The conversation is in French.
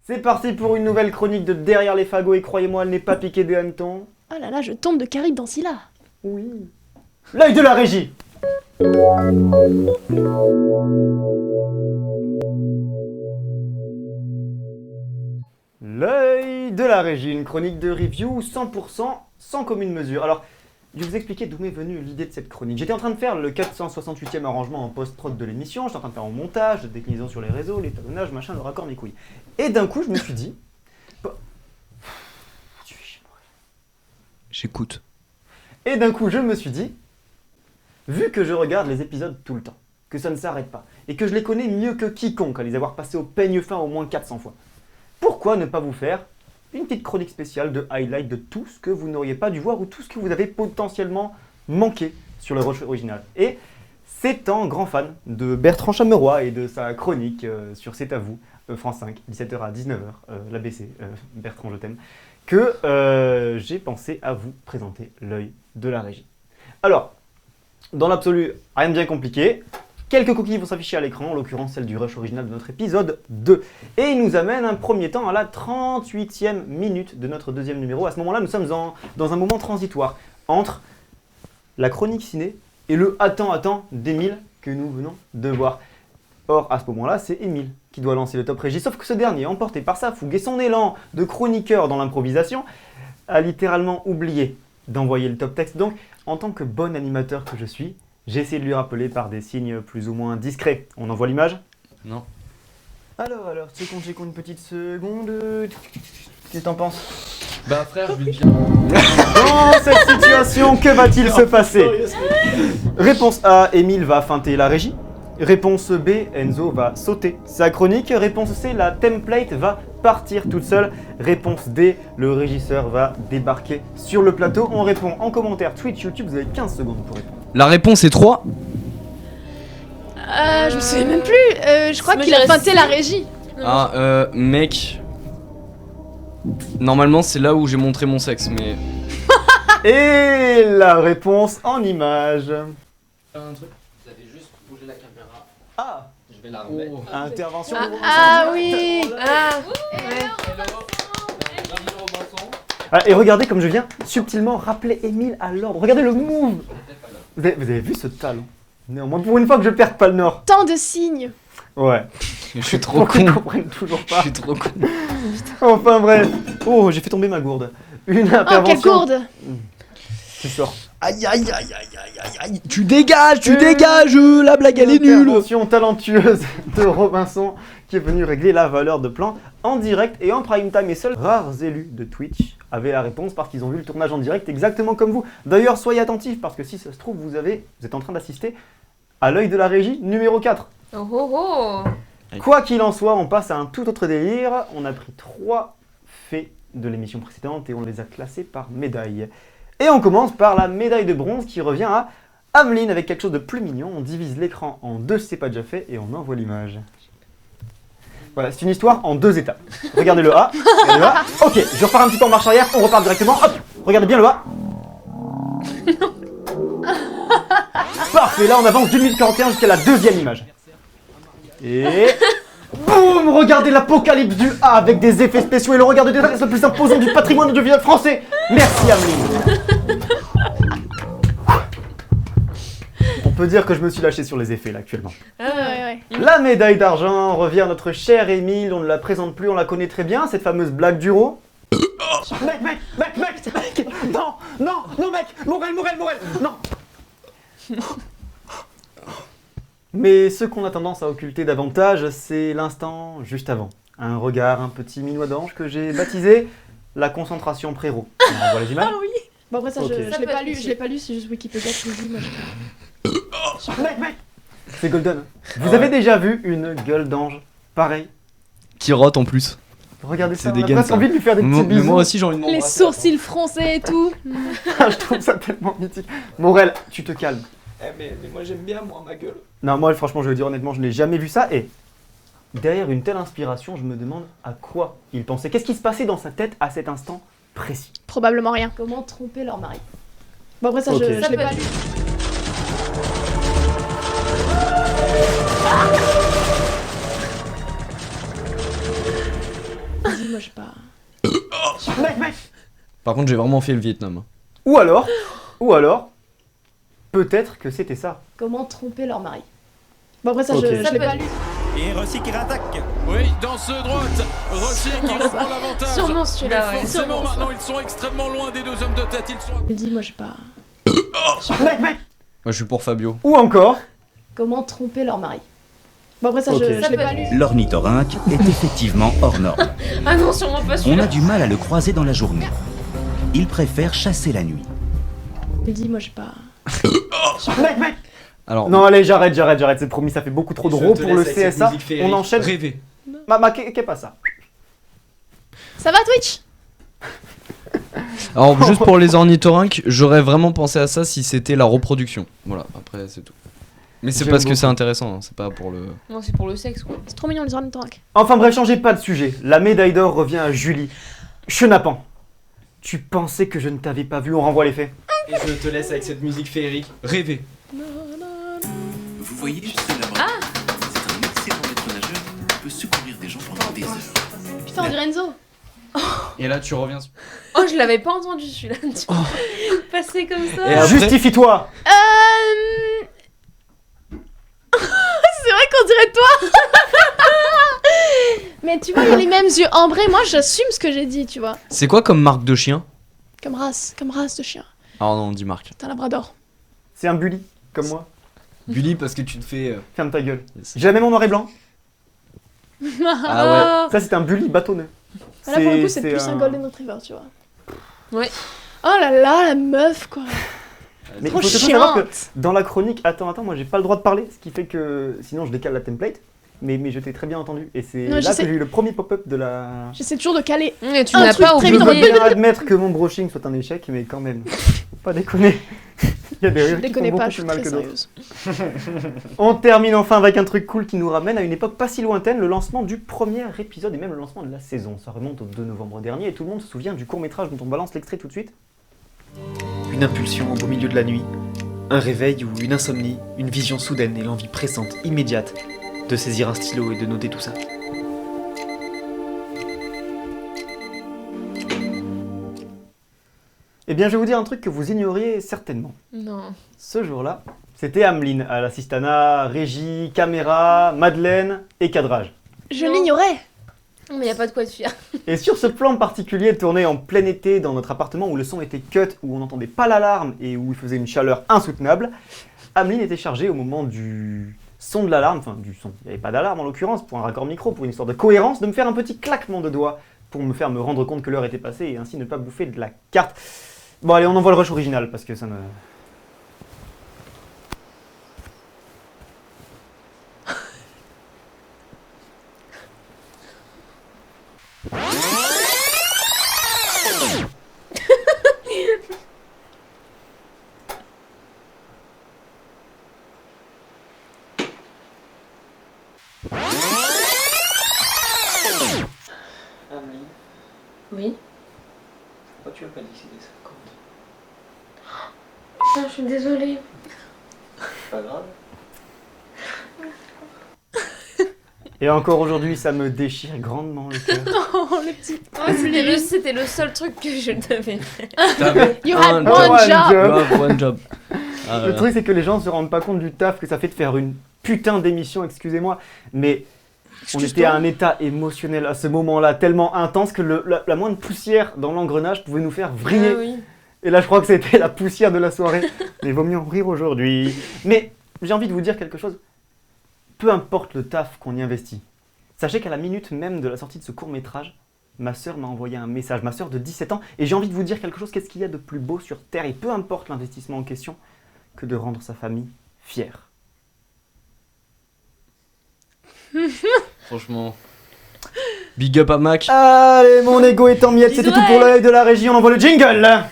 C'est parti pour une nouvelle chronique de Derrière les fagots et croyez-moi, elle n'est pas piquée des hannetons. Oh là là, je tombe de Carib dans Scylla. Oui. L'œil de la régie. L'œil de la régie, une chronique de review 100% sans commune mesure. Alors, je vais vous expliquer d'où m'est venue l'idée de cette chronique. J'étais en train de faire le 468e arrangement en post-prod de l'émission, j'étais en train de faire mon montage, de déclinaison sur les réseaux, l'étalonnage, machin, le raccord, mes couilles. Et d'un coup, je me suis dit... Tu fais chier, moi. J'écoute. Et d'un coup, je me suis dit, vu que je regarde les épisodes tout le temps, que ça ne s'arrête pas, et que je les connais mieux que quiconque à les avoir passés au peigne fin au moins 400 fois, pourquoi ne pas vous faire une petite chronique spéciale de highlight de tout ce que vous n'auriez pas dû voir ou tout ce que vous avez potentiellement manqué sur le rush original. Et c'est en grand fan de Bertrand Chameroy et de sa chronique sur C'est à vous, France 5, 17h à 19h, l'ABC, Bertrand je t'aime, que j'ai pensé à vous présenter l'œil de la régie. Alors, dans l'absolu, rien de bien compliqué. Quelques coquilles vont s'afficher à l'écran, en l'occurrence celle du rush original de notre épisode 2. Et il nous amène un premier temps à la 38e minute de notre deuxième numéro. À ce moment-là, nous sommes dans un moment transitoire entre la chronique ciné et le attends d'Émile que nous venons de voir. Or, à ce moment-là, c'est Émile qui doit lancer le top régie, sauf que ce dernier, emporté par sa fougue et son élan de chroniqueur dans l'improvisation, a littéralement oublié d'envoyer le top texte. Donc, en tant que bon animateur que je suis, j'ai essayé de lui rappeler par des signes plus ou moins discrets. On envoie l'image ? Non. Alors, j'ai compte une petite seconde. Qu'est-ce que t'en penses ? Bah frère, je lui dis. Dans cette situation, que va-t-il se passer ? Réponse A, Émile va feinter la régie. Réponse B, Enzo va sauter sa chronique. Réponse C, la template va partir toute seule. Réponse D, le régisseur va débarquer sur le plateau. On répond en commentaire Twitch, YouTube, vous avez 15 secondes pour répondre. La réponse est 3. Je me souviens même plus. Je crois Moi, qu'il a je dirais feinté si. la régie. Mec. Normalement, c'est là où j'ai montré mon sexe, mais. Et la réponse en image. Un truc. Vous avez juste bougé la caméra. Ah, Je vais la remettre. intervention. Ah oui. Et regardez comme je viens subtilement rappeler Émile à l'ordre. Regardez le move. Vous avez vu ce talent ? Néanmoins, pour une fois que je perds pas le nord. Tant de signes. Ouais. Je suis trop Pourquoi con. ils comprennent toujours Je pas. suis trop con. Enfin bref. Oh, j'ai fait tomber ma gourde. Une Oh, intervention. quelle gourde. Tu sors. Aïe aïe aïe aïe aïe aïe aïe. Tu dégages, la blague elle est Une nulle. intervention talentueuse de Robinson qui est venu régler la valeur de plan en direct et en prime time. Et seuls rares élus de Twitch avaient la réponse parce qu'ils ont vu le tournage en direct exactement comme vous. D'ailleurs, soyez attentifs parce que si ça se trouve, vous êtes en train d'assister à l'œil de la régie numéro 4. Oh oh oh. Quoi qu'il en soit, on passe à un tout autre délire. On a pris 3 faits de l'émission précédente et on les a classés par médaille. Et on commence par la médaille de bronze qui revient à Aveline avec quelque chose de plus mignon. On divise l'écran en 2 si c'est pas déjà fait et on envoie l'image. Voilà, c'est une histoire en 2 étapes. Regardez le A. Regardez le A. Ok, je repars un petit peu en marche arrière, on repart directement. Hop, regardez bien le A. Parfait, là on avance d'1 minute 41 jusqu'à la deuxième image. Et... Boum, regardez l'apocalypse du A avec des effets spéciaux et le regard de détresse le plus imposant du patrimoine audiovisuel français. Merci Aveline. On peut dire que je me suis lâché sur les effets là actuellement. Ouais. La médaille d'argent revient à notre cher Émile, on ne la présente plus, on la connaît très bien, cette fameuse blague du ro. Mec, non, mec, Morel, non. Mais ce qu'on a tendance à occulter davantage, c'est l'instant juste avant. Un regard, un petit minois d'ange que j'ai baptisé la concentration pré-ro. On voit les images. Ah oui. Bon après ça, Ok. je Ça l'ai peut pas être lu, utile. je l'ai pas lu, c'est juste Wikipédia qui le dit. Moi, Mec, c'est golden. Vous avez déjà vu une gueule d'ange pareille? Qui rote en plus. Regardez ça, C'est on a dégaine, presque ça. envie de lui faire des petits Mais bisous. moi aussi j'ai envie de Les m'embrasser. sourcils français et tout. Je trouve ça tellement mythique. Morel, tu te calmes. Mais moi j'aime bien moi ma gueule. Non, moi franchement, je veux dire honnêtement, je n'ai jamais vu ça. Et derrière une telle inspiration, je me demande à quoi il pensait. Qu'est-ce qui se passait dans sa tête à cet instant précis? Probablement rien. Comment tromper leur mari? Bon après ça, Ok. je l'ai pas lu. moi j'ai pas. Mec. Par contre, j'ai vraiment fait le Vietnam. Ou alors, peut-être que c'était ça. Comment tromper leur mari. Bon, après ça, Ok. je Ça l'ai peut pas être- lu. Et Rossi qui rattaque. Oui, dans ce droite, Rossi qui reprend l'avantage. Sûrement Mais celui-là, ouais. forcément, Sûrement. maintenant, ils sont extrêmement loin des deux hommes de tête. Ils sont... Je dis, moi j'ai pas. Mec. Moi, je suis pour Fabio. Ou encore, Comment tromper leur mari. Bon, après ça, Ok. je Ça l'ai peut pas être- lu. L'ornithorynque est effectivement hors norme. Ah non, sûrement pas On celui-là. a du mal à le croiser dans la journée. Il préfère chasser la nuit. Je dis, moi j'ai pas. mec. Alors, Non, allez, j'arrête, c'est promis, ça fait beaucoup trop de ro pour le CSA. On enchaîne. Rêver. Qu'est pas ça? Ça va Twitch? Alors, juste pour les ornithorynques, j'aurais vraiment pensé à ça si c'était la reproduction. Voilà, après, c'est tout. Mais c'est J'aime parce que beaucoup. c'est intéressant, hein, c'est pas pour le. Non, c'est pour le sexe, quoi. C'est trop mignon les ornithorynques. Enfin bref, changez pas de sujet. La médaille d'or revient à Julie. Chenapan. Tu pensais que je ne t'avais pas vu, on renvoie les faits. Et je te laisse avec cette musique féerique. Rêver. Vous voyez juste là-bas. C'est un excellent maître nageur qui peut secourir des gens pendant des heures. Putain, on dirait Enzo. Et là, tu reviens. Oh, je l'avais pas entendu celui-là. Passer comme ça. Et après- Justifie-toi. C'est vrai qu'on dirait toi. Mais tu vois, il a les mêmes yeux ambrés. Moi, j'assume ce que j'ai dit, tu vois. C'est quoi comme marque de chien? Comme race de chien. Ah non, on dit marque. T'es un labrador. C'est un bully, comme moi. Bully parce que tu te fais. Ferme ta gueule. J'ai la même en noir et blanc. Ah Ça, c'est un bully bâtonneux. Là, pour le coup, c'est plus un golden retriever, tu vois. Ouais. Oh là là, la meuf, quoi. Mais Trop il faut surtout savoir que chiante. dans la chronique, attends, moi j'ai pas le droit de parler, ce qui fait que sinon je décale la template. Mais je t'ai très bien entendu. Et c'est Non, là je que sais. j'ai eu le premier pop-up de la. J'essaie toujours de caler. Et tu Un n'as truc pas très Je vite, veux oublié. bien admettre que mon brushing soit un échec, mais quand même. Faut pas déconner. Il y a des Je rires qui font déconne beaucoup pas, je plus suis mal très que d'autres. sérieuse. On termine enfin avec un truc cool qui nous ramène à une époque pas si lointaine, le lancement du premier épisode et même le lancement de la saison. Ça remonte au 2 novembre dernier et tout le monde se souvient du court-métrage dont on balance l'extrait tout de suite. Une impulsion au beau milieu de la nuit, un réveil ou une insomnie, une vision soudaine et l'envie pressante, immédiate, de saisir un stylo et de noter tout ça. Eh bien, je vais vous dire un truc que vous ignoriez certainement. Non. Ce jour-là, c'était Ameline à l'assistana, régie, caméra, Madeleine et cadrage. Je Non. l'ignorais. Mais y a pas de quoi être fier. Et sur ce plan particulier tourné en plein été dans notre appartement où le son était cut, où on n'entendait pas l'alarme et où il faisait une chaleur insoutenable, Ameline était chargée au moment du son de l'alarme, enfin du son, il n'y avait pas d'alarme en l'occurrence, pour un raccord micro, pour une histoire de cohérence, de me faire un petit claquement de doigts pour me faire me rendre compte que l'heure était passée et ainsi ne pas bouffer de la carte. Bon allez, on envoie le rush original parce que ça me... Amelie, Oui. pourquoi tu as pas décidé ça quand Ah, je suis désolée. Pas grave. Et encore aujourd'hui, ça me déchire grandement le cœur. Oh, le petit. Ouais, c'était le seul truc que je devais faire. You had Un one job. job. One job. Ah, Le voilà. truc, c'est que les gens se rendent pas compte du taf que ça fait de faire une putain d'émission, excusez-moi, mais on était à un état émotionnel à ce moment-là tellement intense que la moindre poussière dans l'engrenage pouvait nous faire vriller. Ah oui. Et là, je crois que c'était la poussière de la soirée. Mais vaut mieux en rire aujourd'hui. Mais j'ai envie de vous dire quelque chose. Peu importe le taf qu'on y investit. Sachez qu'à la minute même de la sortie de ce court-métrage, ma sœur m'a envoyé un message, ma sœur de 17 ans, et j'ai envie de vous dire quelque chose, qu'est-ce qu'il y a de plus beau sur Terre, et peu importe l'investissement en question, que de rendre sa famille fière. Franchement. Big up à Mac. Allez, mon ego est en miettes, c'était Bisous, tout pour ouais. l'œil de la régie, on envoie le jingle.